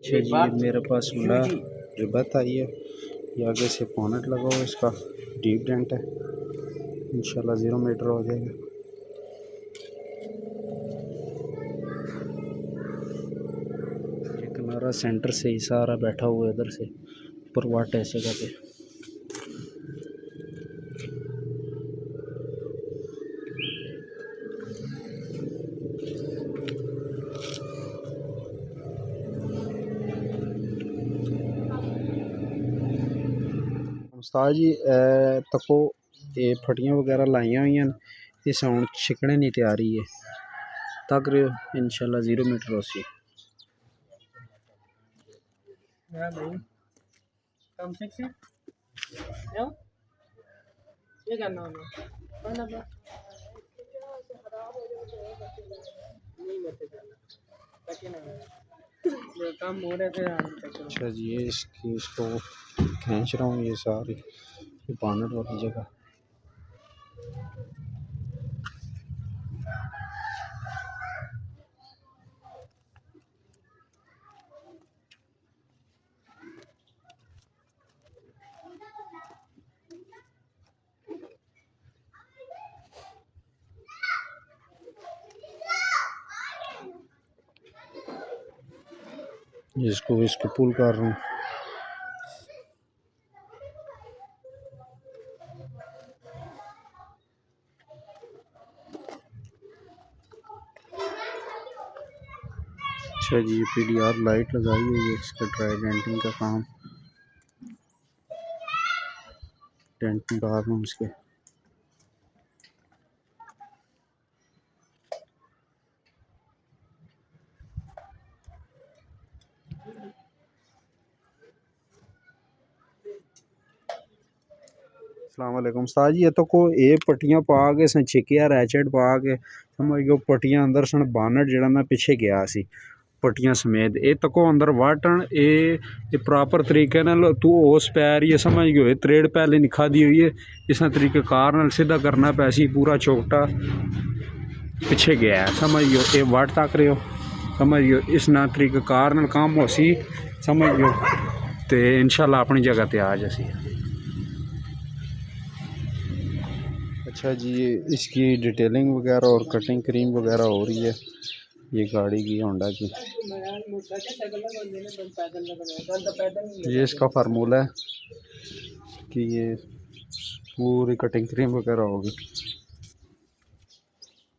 अच्छा जी, मेरे पास मिला रिबत आई है। ये आगे से बोनट लगा हुआ है, इसका डीप डेंट है, इंशाल्लाह 0 मीटर हो जाएगा। ये किनारा सेंटर से ही सारा बैठा हुआ है, इधर से ऊपर वाट ऐसे जगह पे। उस्ताद जी तको ये फटियां वगैरह लाइया हुई हैं, ये साउंड छिकने नहीं तैयारी है तक रहे इंशाल्लाह 0 मीटर हो सी। अच्छा जी, ये इसको खींच रहा हूँ, ये सारी बोनट वाली जगह। इसको पुल कर रहा हूँ। अच्छा जी, ये PDR लाइट लगाई हुई है, इसका ड्राई डेंटिंग का काम, डेंटिंग डाल रहा हूँ इसके। अस्सलाम वालेकुम उस्ताद जी, ये तो को ये पट्टियां पा के सन छिकिया रैचेट पा के समझ गयो पट्टियां अंदर सन बानट जेड़ा मैं पिछे गया सी पट्टियां समेत ये तको अंदर वाटन ये प्रॉपर तरीके नाल तू उस पैर ये समझ गयो ये त्रेड़ पहले निखा दी हुई है, इस तरीके कार नाल सीधा करना पैसी पूरा चौकटा पिछे गया है समझ गयो। ये वाट तक रहे हो समझ गयो, इस ना तरीके कार नाल काम हो सी समझ गयो, तो इंशाल्लाह अपनी जगह ते आ जासी। अच्छा जी, इसकी डिटेलिंग वगैरह और कटिंग क्रीम वगैरह हो रही है, ये गाड़ी की होंडा की। ये इसका फार्मूला है कि ये पूरी कटिंग क्रीम वगैरह होगी।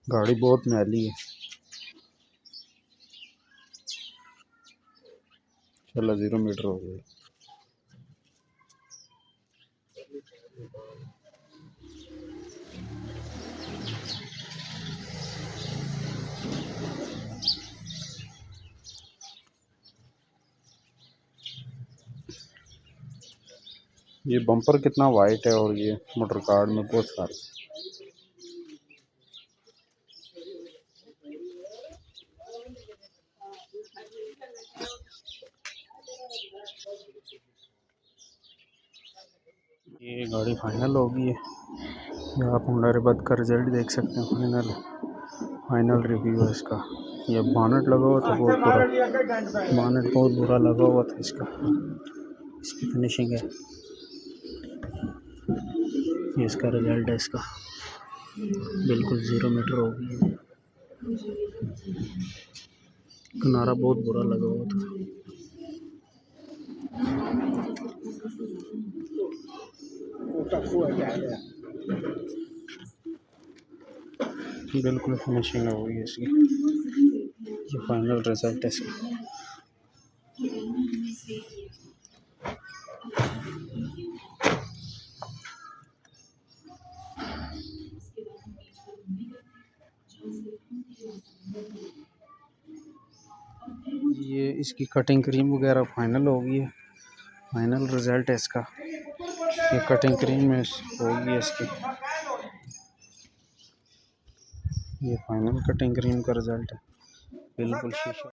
गाड़ी बहुत मैली है, चलो 0 मीटर हो गई। ये बम्पर कितना वाइट है और ये मोटर कार्ड में बहुत सारे। ये गाड़ी फाइनल हो गई है, ये आप होंडा रिबत का रिजल्ट देख सकते हैं। फाइनल रिव्यू है इसका। ये बोनट लगा हुआ था बहुत बुरा, बोनट बहुत बुरा लगा हुआ था इसका। इसकी फिनिशिंग है, ये इसका रिजल्ट है इसका, बिल्कुल 0 मीटर हो गई है। किनारा बहुत बुरा लगा हुआ था। बिल्कुल फिनिशिंग हो गई है इसकी, ये फाइनल रिजल्ट है इसका। ये इसकी कटिंग क्रीम वगैरह फाइनल हो गई है, फाइनल रिजल्ट है इसका। ये कटिंग क्रीम में हो गई है इसकी, ये फाइनल कटिंग क्रीम का रिजल्ट है, बिल्कुल शीशा।